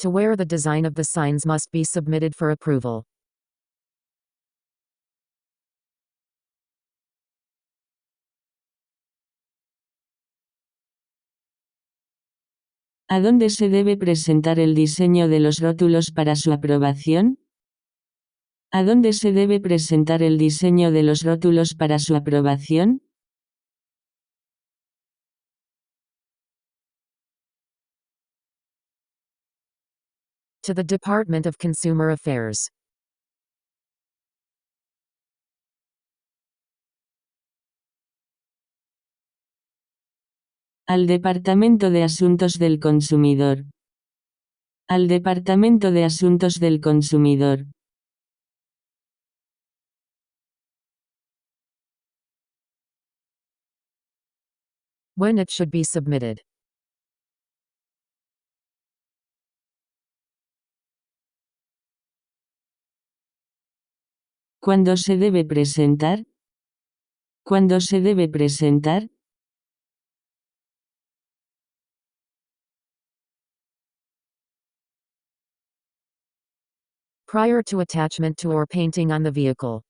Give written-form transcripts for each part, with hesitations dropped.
To where the design of the signs must be submitted for approval. ¿A dónde se debe presentar el diseño de los rótulos para su aprobación? ¿A dónde se debe presentar el diseño de los rótulos para su aprobación? To the Department of Consumer Affairs. Al Departamento de Asuntos del Consumidor. Al Departamento de Asuntos del Consumidor. When it should be submitted. ¿Cuándo se debe presentar? ¿Cuándo se debe presentar? Prior to attachment to or painting on the vehicle.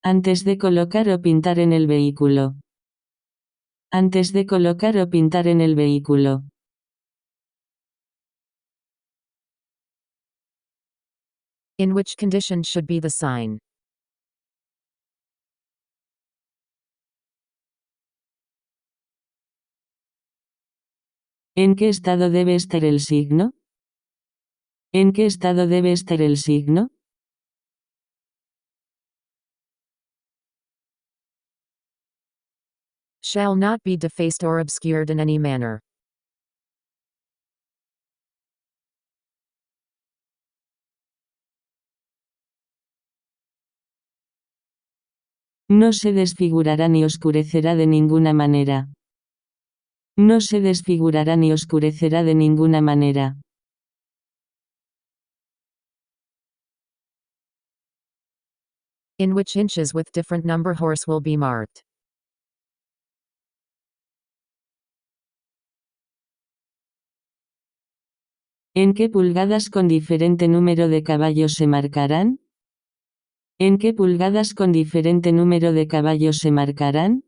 Antes de colocar o pintar en el vehículo. Antes de colocar o pintar en el vehículo. In which condition should be the sign? ¿En qué estado debe estar el signo? ¿En qué estado debe estar el signo? Shall not be defaced or obscured in any manner. No se desfigurará ni oscurecerá de ninguna manera. No se desfigurará ni oscurecerá de ninguna manera. In which inches with different number horse will be marked. ¿En qué pulgadas con diferente número de caballos se marcarán? ¿En qué pulgadas con diferente número de caballos se marcarán?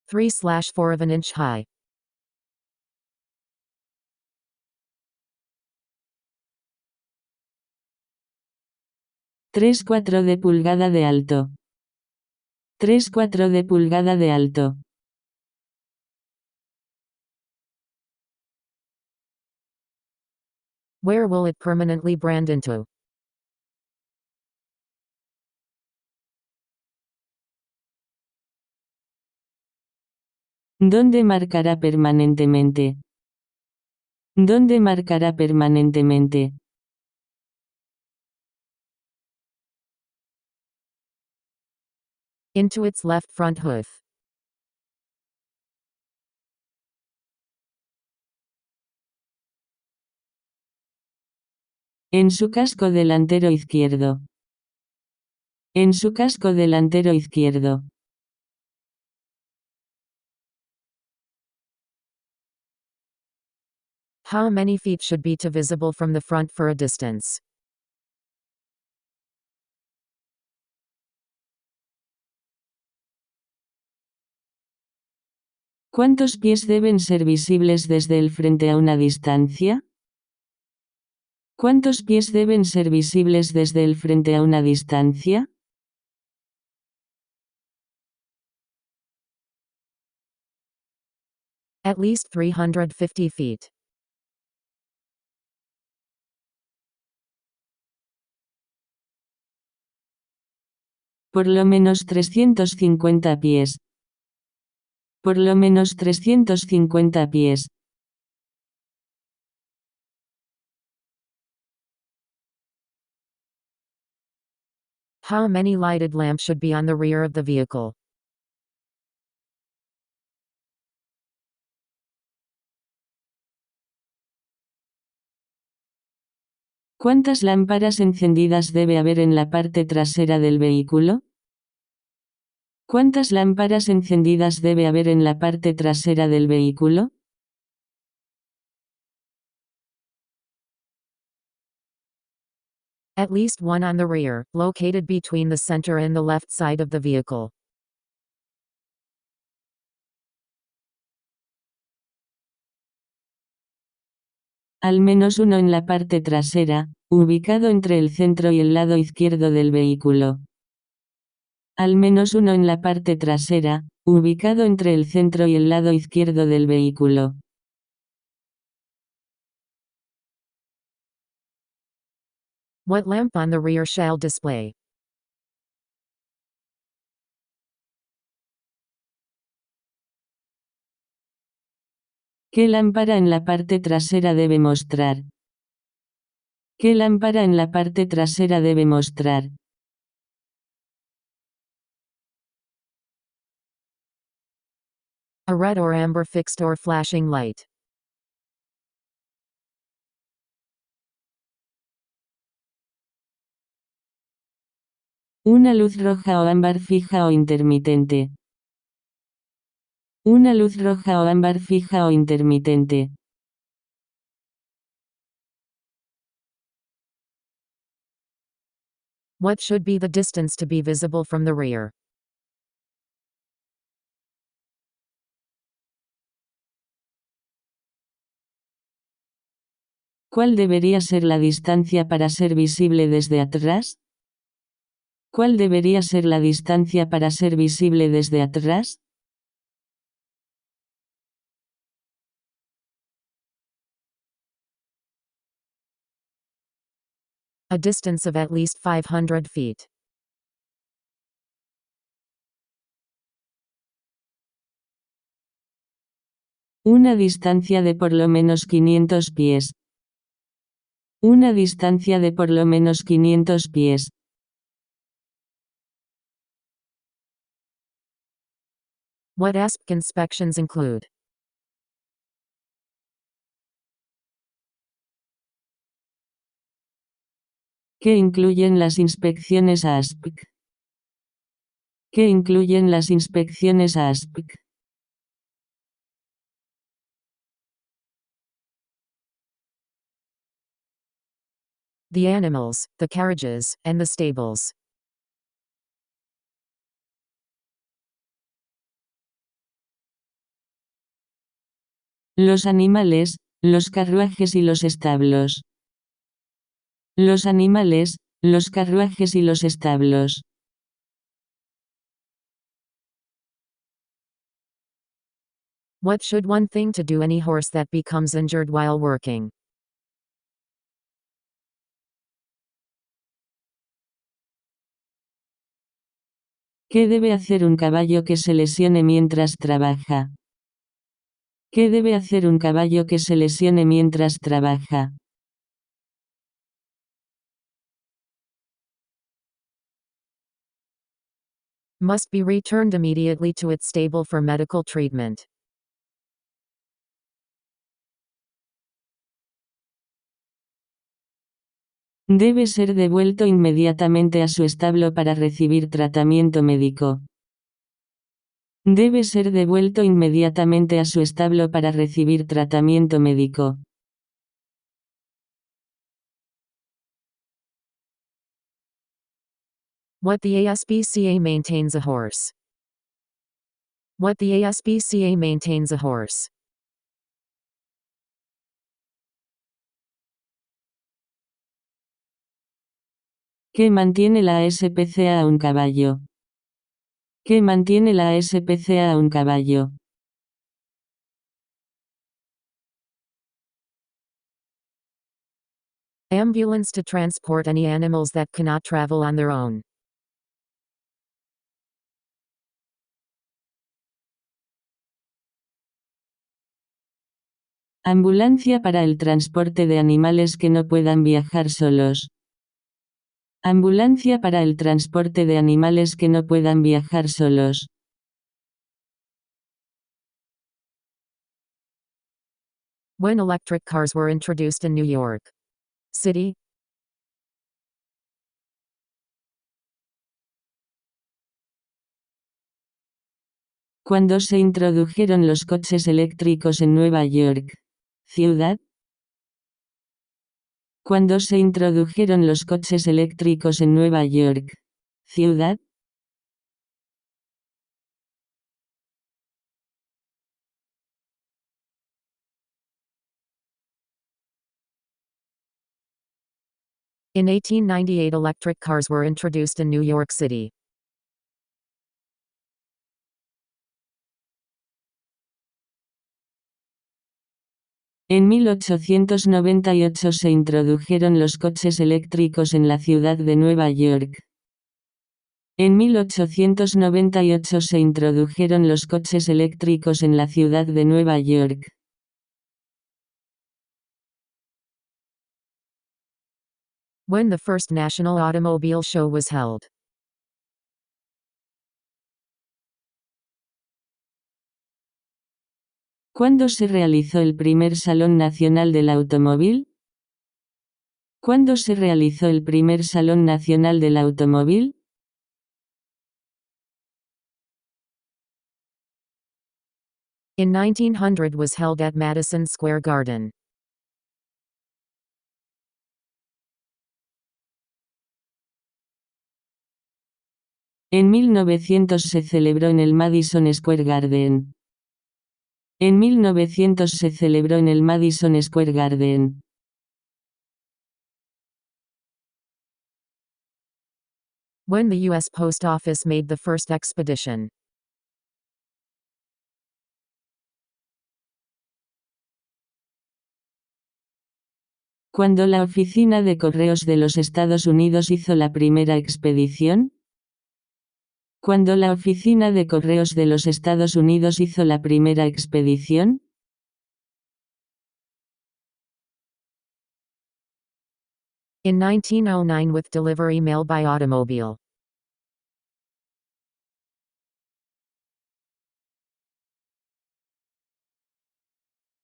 3/4 of an inch high. 3/4 de pulgada de alto. 3/4 de pulgada de alto. Where will it permanently brand into? ¿Dónde marcará permanentemente? ¿Dónde marcará permanentemente? Into its left front hoof. En su casco delantero izquierdo. En su casco delantero izquierdo. How many feet should be to visible from the front for a distance? ¿Cuántos pies deben ser visibles desde el frente a una distancia? ¿Cuántos pies deben ser visibles desde el frente a una distancia? At least 350 feet. Por lo menos 350 pies. Por lo menos 350 pies. How many lighted lamps should be on the rear of the vehicle? ¿Cuántas lámparas encendidas debe haber en la parte trasera del vehículo? ¿Cuántas lámparas encendidas debe haber en la parte trasera del vehículo? At least one on the rear, located between the center and the left side of the vehicle. Al menos uno en la parte trasera, ubicado entre el centro y el lado izquierdo del vehículo. Al menos uno en la parte trasera, ubicado entre el centro y el lado izquierdo del vehículo. What lamp on the rear shall display? ¿Qué lámpara en la parte trasera debe mostrar? ¿Qué lámpara en la parte trasera debe mostrar? A red or amber fixed or flashing light. Una luz roja o ámbar fija o intermitente. Una luz roja o ámbar fija o intermitente. What should be the distance to be visible from the rear? ¿Cuál debería ser la distancia para ser visible desde atrás? ¿Cuál debería ser la distancia para ser visible desde atrás? A distance of at least 500 feet. Una distancia de por lo menos 500 pies. Una distancia de por lo menos 500 pies. What ASPC inspections include? ¿Qué incluyen las inspecciones ASPC? ¿Qué incluyen las inspecciones ASPC? The animals, the carriages, and the stables. Los animales, los carruajes y los establos. Los animales, los carruajes y los establos. What should one think to do any horse that becomes injured while working? ¿Qué debe hacer un caballo que se lesione mientras trabaja? ¿Qué debe hacer un caballo que se lesione mientras trabaja? Must be returned immediately to its stable for medical treatment. Debe ser devuelto inmediatamente a su establo para recibir tratamiento médico. Debe ser devuelto inmediatamente a su establo para recibir tratamiento médico. What the ASPCA maintains a horse. What the ASPCA maintains a horse. ¿Qué mantiene la ASPCA a un caballo? ¿Qué mantiene la ASPCA a un caballo? Ambulance to transport any animals that cannot travel on their own. Ambulancia para el transporte de animales que no puedan viajar solos. Ambulancia para el transporte de animales que no puedan viajar solos. When electric cars were introduced in New York City, Cuando se introdujeron los coches eléctricos en Nueva York, ciudad. Cuando se introdujeron los coches eléctricos en Nueva York, ciudad. In 1898 electric cars were introduced in New York City. En 1898 se introdujeron los coches eléctricos en la ciudad de Nueva York. En 1898 se introdujeron los coches eléctricos en la ciudad de Nueva York. When the first National Automobile Show was held. ¿Cuándo se realizó el primer Salón Nacional del Automóvil? ¿Cuándo se realizó el primer Salón Nacional del Automóvil? In 1900 was held at Madison Square Garden. En 1900 se celebró en el Madison Square Garden. En 1900 se celebró en el Madison Square Garden. When the U.S. Post Office made the first expedition. ¿Cuándo la Oficina de Correos de los Estados Unidos hizo la primera expedición? ¿Cuándo la Oficina de Correos de los Estados Unidos hizo la primera expedición? In 1909 with delivery mail by automobile.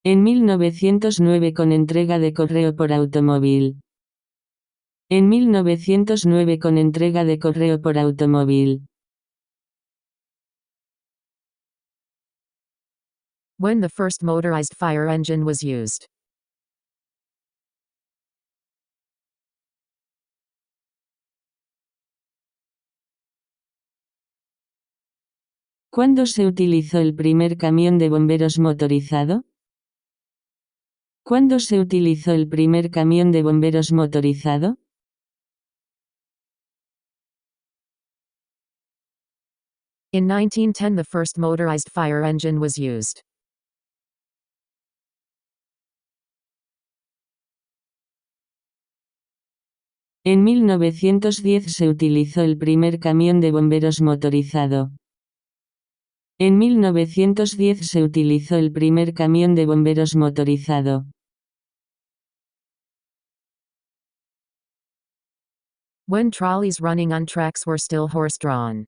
En 1909 con entrega de correo por automóvil. En 1909 con entrega de correo por automóvil. When the first motorized fire engine was used. ¿Cuándo se utilizó el primer camión de bomberos motorizado? ¿Cuándo se utilizó el primer camión de bomberos motorizado? In 1910 the first motorized fire engine was used. En 1910 se utilizó el primer camión de bomberos motorizado. En 1910 se utilizó el primer camión de bomberos motorizado. When trolleys running on tracks were still horse-drawn.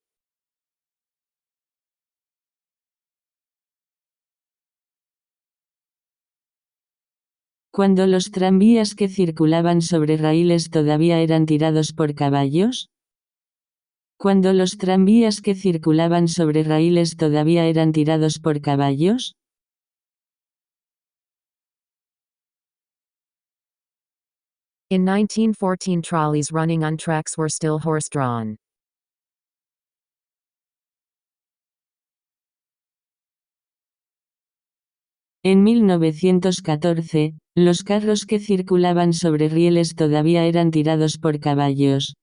¿Cuando los tranvías que circulaban sobre raíles todavía eran tirados por caballos? ¿Cuando los tranvías que circulaban sobre raíles todavía eran tirados por caballos? In 1914 trolleys running on tracks were still horse-drawn. En 1914, los carros que circulaban sobre rieles todavía eran tirados por caballos.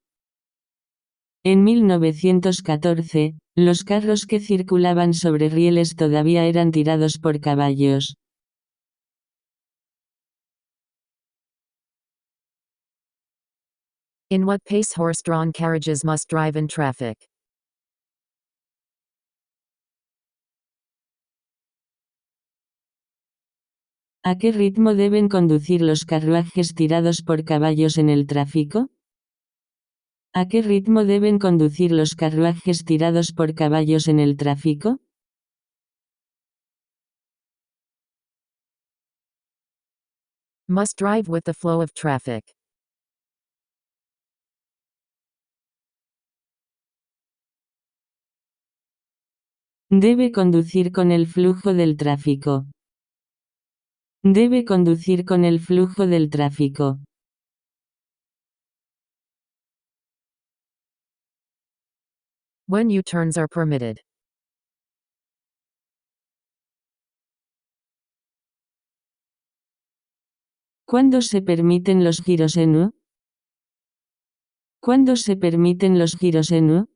En 1914, los carros que circulaban sobre rieles todavía eran tirados por caballos. In what pace horse-drawn carriages must drive in traffic. ¿A qué ritmo deben conducir los carruajes tirados por caballos en el tráfico? ¿A qué ritmo deben conducir los carruajes tirados por caballos en el tráfico? Must drive with the flow of traffic. Debe conducir con el flujo del tráfico. Debe conducir con el flujo del tráfico. When U-turns are permitted. ¿Cuándo se permiten los giros en U? ¿Cuándo se permiten los giros en U?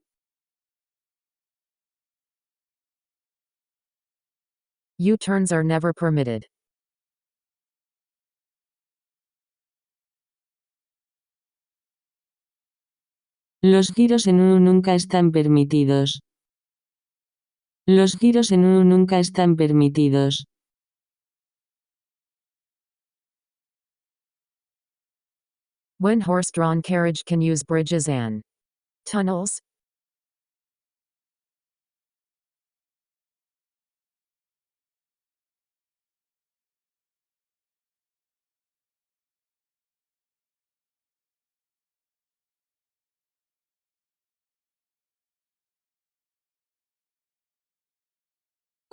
U-turns are never permitted. Los giros en U nunca están permitidos. Los giros en U nunca están permitidos. When horse-drawn carriage can use bridges and tunnels.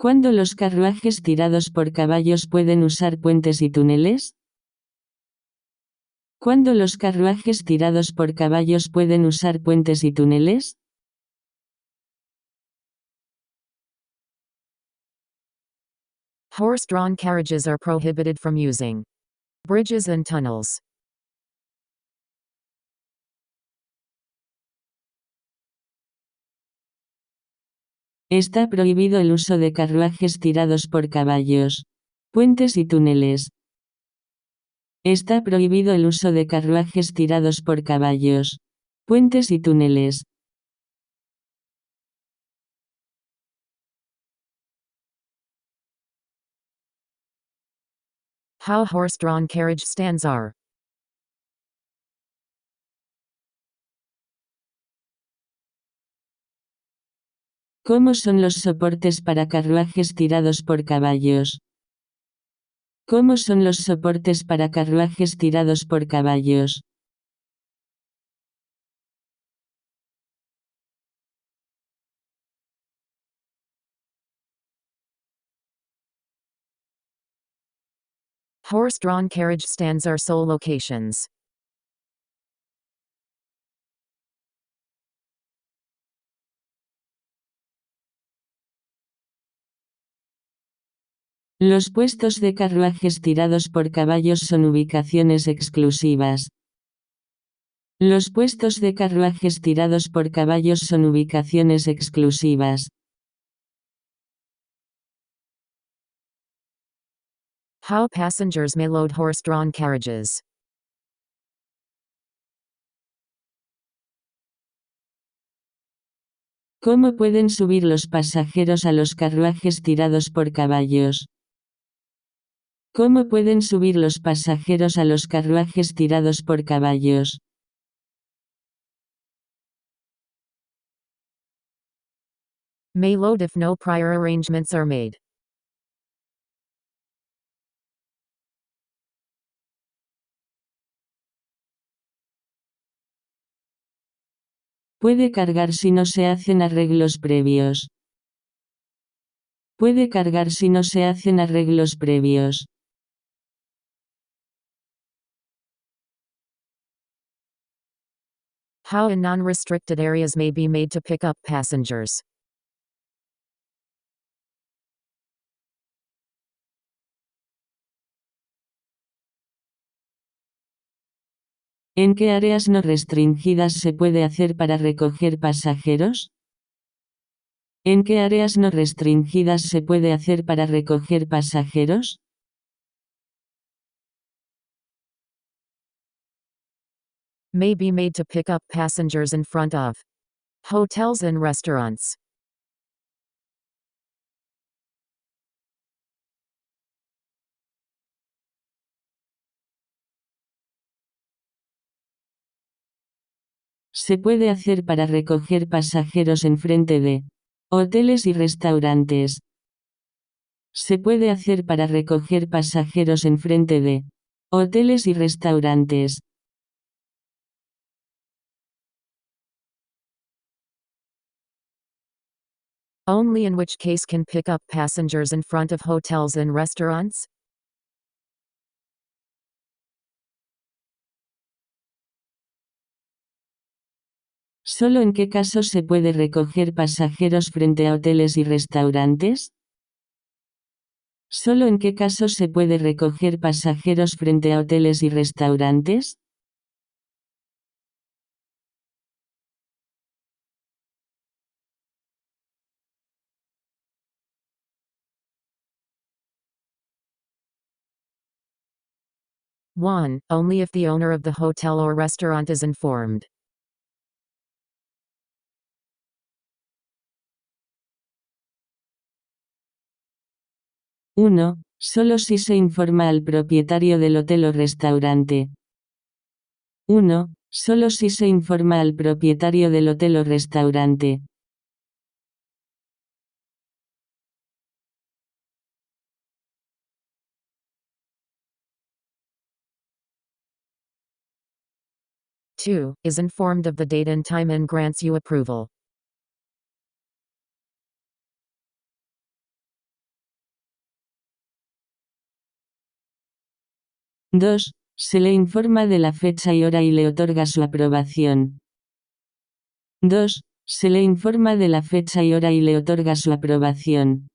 ¿Cuándo los carruajes tirados por caballos pueden usar puentes y túneles? ¿Cuándo los carruajes tirados por caballos pueden usar puentes y túneles? Horse-drawn carriages are prohibited from using bridges and tunnels. Está prohibido el uso de carruajes tirados por caballos, puentes y túneles. Está prohibido el uso de carruajes tirados por caballos, puentes y túneles. How horse-drawn carriage stands are. ¿Cómo son los soportes para carruajes tirados por caballos? ¿Cómo son los soportes para carruajes tirados por caballos? Horse-drawn carriage stands are sole locations. Los puestos de carruajes tirados por caballos son ubicaciones exclusivas. Los puestos de carruajes tirados por caballos son ubicaciones exclusivas. How passengers may load horse-drawn carriages. ¿Cómo pueden subir los pasajeros a los carruajes tirados por caballos? ¿Cómo pueden subir los pasajeros a los carruajes tirados por caballos? May load if no prior arrangements are made. Puede cargar si no se hacen arreglos previos. Puede cargar si no se hacen arreglos previos. How in non-restricted areas may be made to pick up passengers. ¿En qué áreas no restringidas se puede hacer para recoger pasajeros? ¿En qué áreas no restringidas se puede hacer para recoger pasajeros? May be made to pick up passengers in front of hotels and restaurants. Se puede hacer para recoger pasajeros enfrente de hoteles y restaurantes. Se puede hacer para recoger pasajeros enfrente de hoteles y restaurantes. Only in which case can pick up passengers in front of hotels and restaurants? ¿Solo en qué casos se puede recoger pasajeros frente a hoteles y restaurantes? ¿Solo en qué casos se puede recoger pasajeros frente a hoteles y restaurantes? One, only if the owner of the hotel or restaurant is informed. 1. Solo si se informa al propietario del hotel o restaurante. 1. Solo si se informa al propietario del hotel o restaurante. 2. Is informed of the date and time and grants you approval. 2. Se le informa de la fecha y hora y le otorga su aprobación. 2. Se le informa de la fecha y hora y le otorga su aprobación.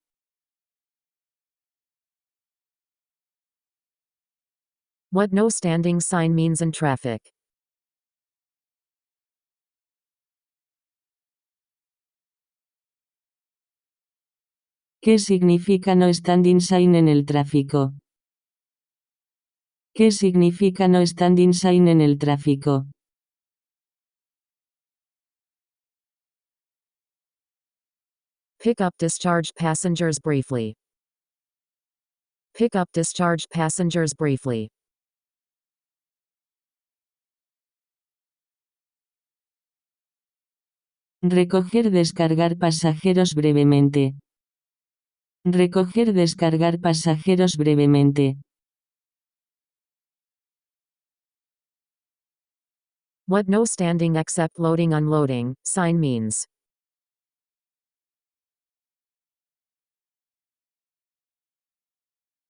What no standing sign means in traffic. ¿Qué significa no standing sign en el tráfico? ¿Qué significa no standing sign en el tráfico? Pick up discharge passengers briefly. Pick up discharge passengers briefly. Recoger descargar pasajeros brevemente. Recoger descargar pasajeros brevemente. What no standing except loading unloading sign means.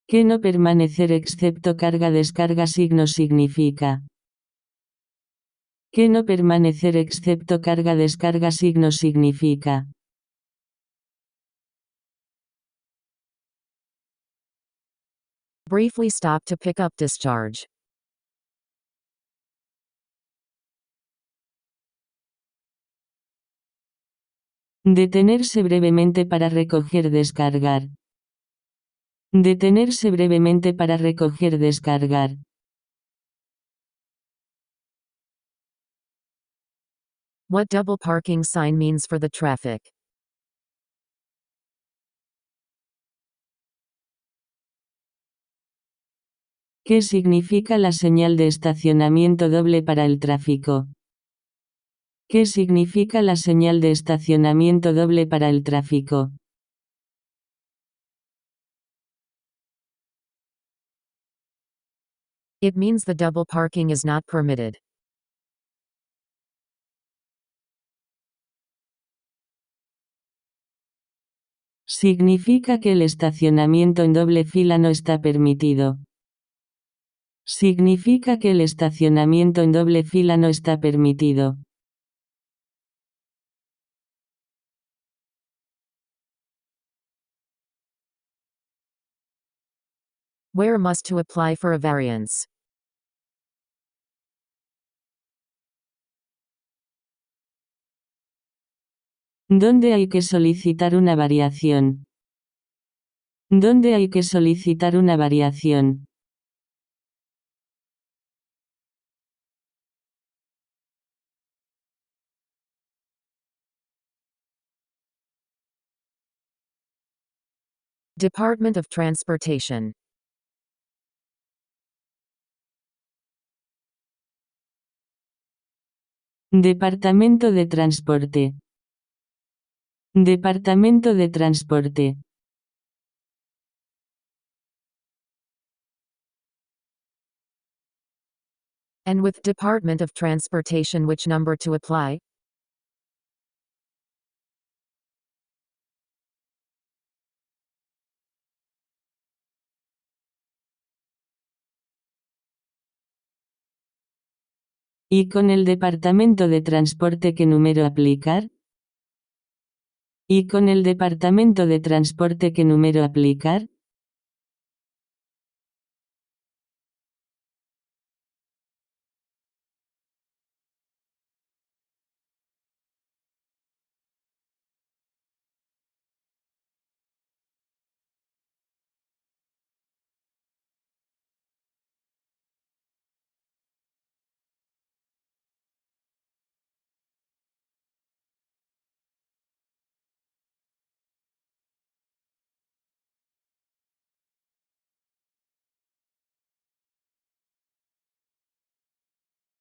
¿Qué no permanecer excepto carga descarga signo significa? ¿Qué no permanecer excepto carga descarga signo significa? Briefly stop to pick up discharge. Detenerse brevemente para recoger descargar. Detenerse brevemente para recoger descargar. What double parking sign means for the traffic. ¿Qué significa la señal de estacionamiento doble para el tráfico? ¿Qué significa la señal de estacionamiento doble para el tráfico? It means the double parking is not permitted. Significa que el estacionamiento en doble fila no está permitido. Significa que el estacionamiento en doble fila no está permitido. Where must to apply for a variance. ¿Dónde hay que solicitar una variación? ¿Dónde hay que solicitar una variación? Department of Transportation. Departamento de Transporte. Departamento de Transporte. And with Department of Transportation, which number to apply? ¿Y con el departamento de transporte qué número aplicar? ¿Y con el departamento de transporte qué número aplicar?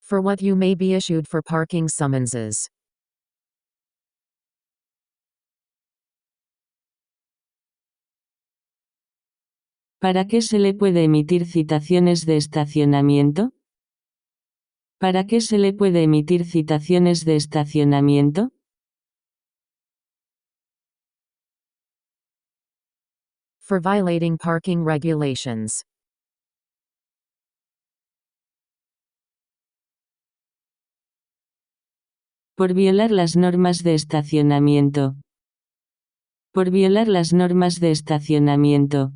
For what you may be issued for parking summonses. ¿Para qué se le puede emitir citaciones de estacionamiento? ¿Para qué se le puede emitir citaciones de estacionamiento? For violating parking regulations. Por violar las normas de estacionamiento. Por violar las normas de estacionamiento.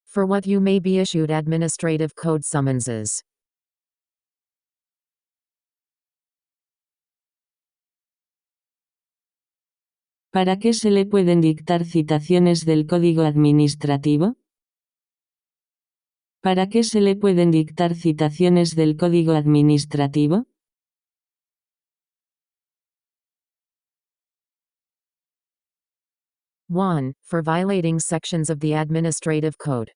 For what you may be issued administrative code summonses. ¿Para qué se le pueden dictar citaciones del Código Administrativo? ¿Para qué se le pueden dictar citaciones del Código Administrativo? One, for violating sections of the Administrative Code.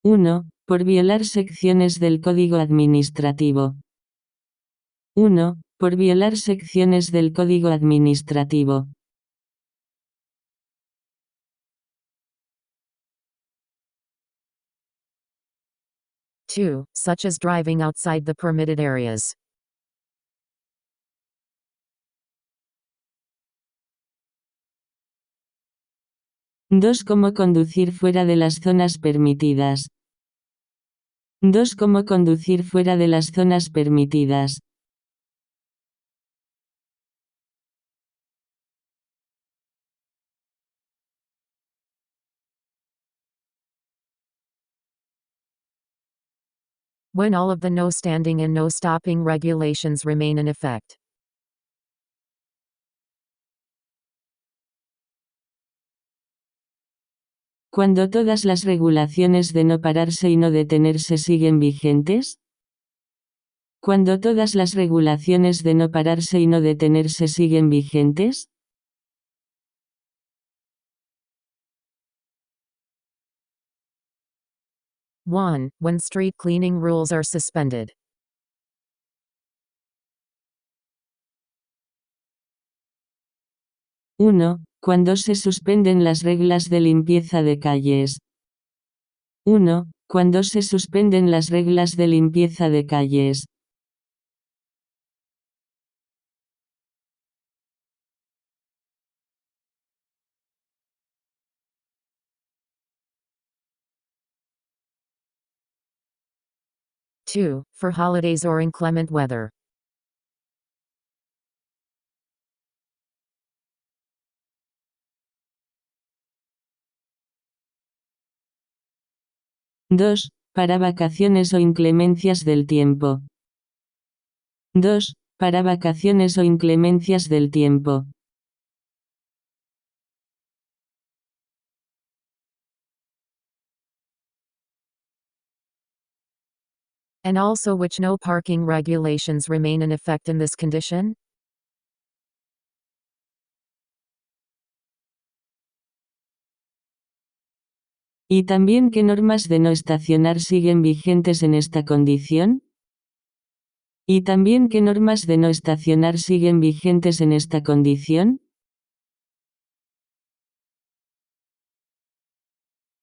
Uno, por violar secciones del Código Administrativo. 1. Por violar secciones del Código Administrativo. 2, such as driving outside the permitted areas. 2. Como conducir fuera de las zonas permitidas. 2. Como conducir fuera de las zonas permitidas. 'When all of the no standing and no stopping regulations remain in effect. Cuando todas las regulaciones de no pararse y no detenerse siguen vigentes. Cuando todas las regulaciones de no pararse y no detenerse siguen vigentes. One, when street cleaning rules are suspended. 1. Cuando se suspenden las reglas de limpieza de calles. 1. Cuando se suspenden las reglas de limpieza de calles. 2, for holidays or inclement weather. 2. Para vacaciones o inclemencias del tiempo. 2. Para vacaciones o inclemencias del tiempo. 'And also which no parking regulations remain in effect in this condition? ¿Y también qué normas de no estacionar siguen vigentes en esta condición? ¿Y también qué normas de no estacionar siguen vigentes en esta condición?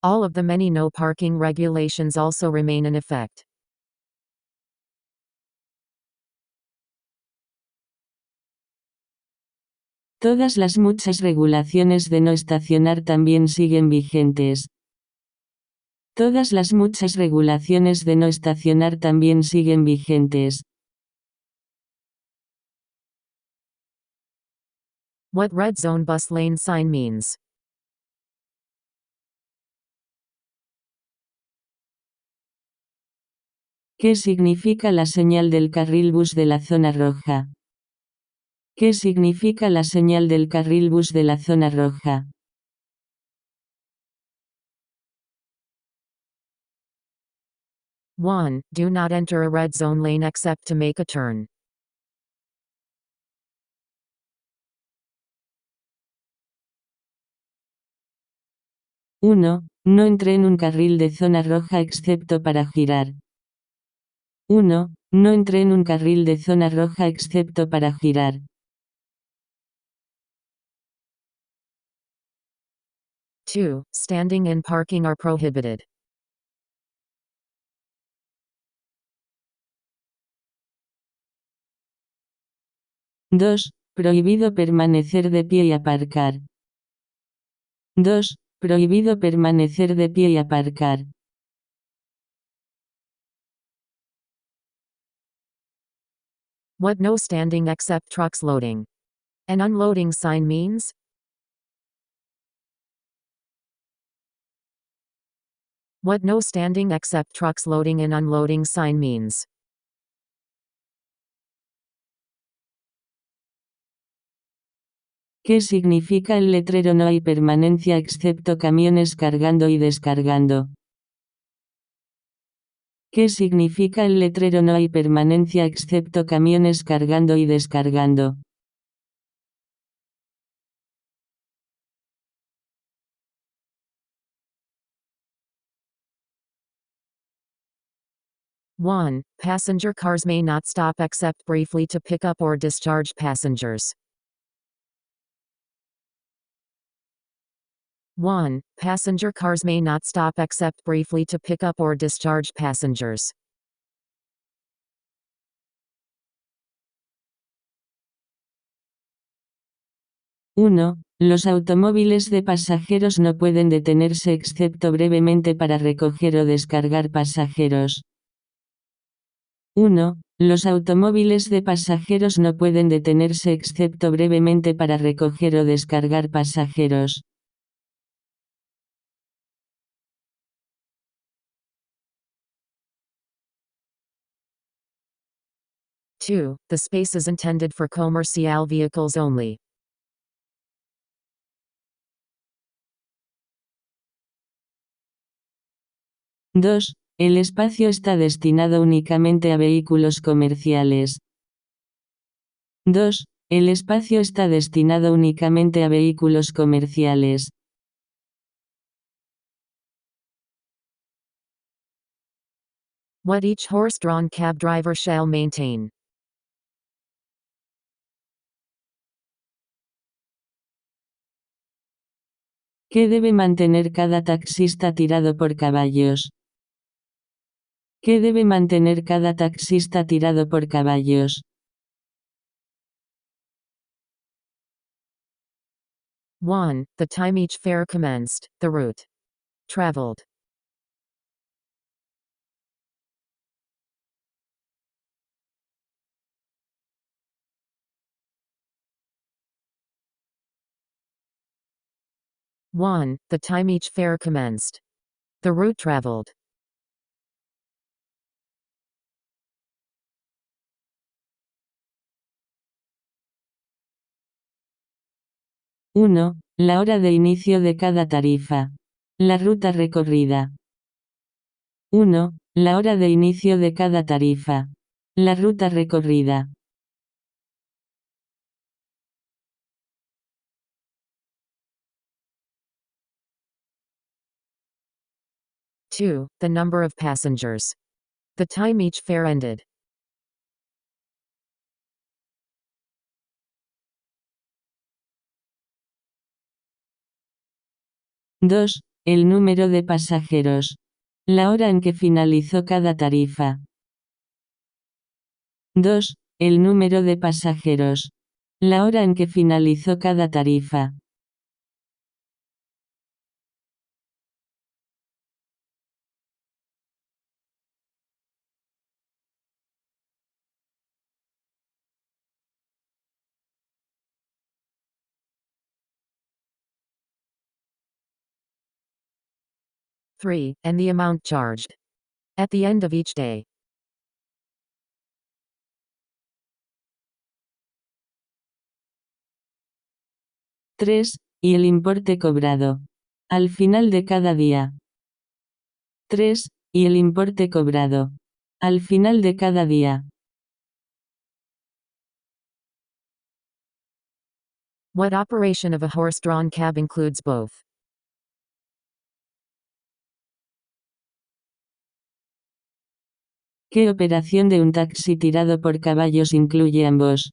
All of the many no parking regulations also remain in effect. Todas las muchas regulaciones de no estacionar también siguen vigentes. Todas las muchas regulaciones de no estacionar también siguen vigentes. What red zone bus lane sign means. ¿Qué significa la señal del carril bus de la zona roja? ¿Qué significa la señal del carril bus de la zona roja? One, do not enter a red zone lane except to make a turn. 1. No entré en un carril de zona roja excepto para girar. 1. No entré en un carril de zona roja excepto para girar. 2. Standing and parking are prohibited. 2. Prohibido permanecer de pie y aparcar. 2. Prohibido permanecer de pie y aparcar. What no standing except trucks loading and unloading sign means? What no standing except trucks loading and unloading sign means. ¿Qué significa el letrero no hay permanencia excepto camiones cargando y descargando? ¿Qué significa el letrero no hay permanencia excepto camiones cargando y descargando? One, passenger cars may not stop except briefly to pick up or discharge passengers. 1. Passenger cars may not stop except briefly to pick up or discharge passengers. 1. Los automóviles de pasajeros no pueden detenerse excepto brevemente para recoger o descargar pasajeros. 1. Los automóviles de pasajeros no pueden detenerse excepto brevemente para recoger o descargar pasajeros. 2. The space is intended for commercial vehicles only. 2. El espacio está destinado únicamente a vehículos comerciales. 2. El espacio está destinado únicamente a vehículos comerciales. What each horse-drawn cab driver shall maintain. ¿Qué debe mantener cada taxista tirado por caballos? ¿Qué debe mantener cada taxista tirado por caballos? 1. The time each fare commenced, the route traveled. 1. The time each fare commenced. The route traveled. 1. La hora de inicio de cada tarifa. La ruta recorrida. 1. La hora de inicio de cada tarifa. La ruta recorrida. 2. The number of passengers. The time each fare ended. 2. El número de pasajeros. La hora en que finalizó cada tarifa. 2. El número de pasajeros. La hora en que finalizó cada tarifa. Three, and the amount charged. At the end of each day. 3, y el importe cobrado. Al final de cada día. 3, y el importe cobrado. Al final de cada día. What operation of a horse-drawn cab includes both? ¿Qué operación de un taxi tirado por caballos incluye ambos?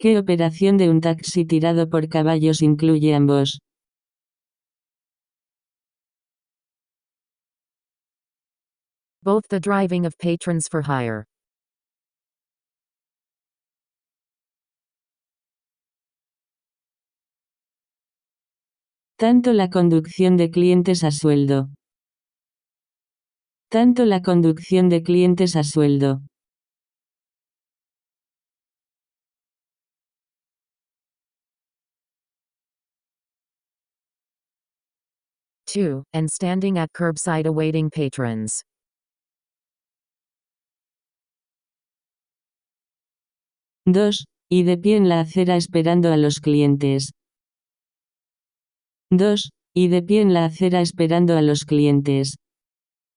¿Qué operación de un taxi tirado por caballos incluye ambos? Both the driving of patrons for hire. Tanto la conducción de clientes a sueldo. Tanto la conducción de clientes a sueldo. Two, and standing at curbside awaiting patrons. 2, y de pie en la acera esperando a los clientes. 2, y de pie en la acera esperando a los clientes.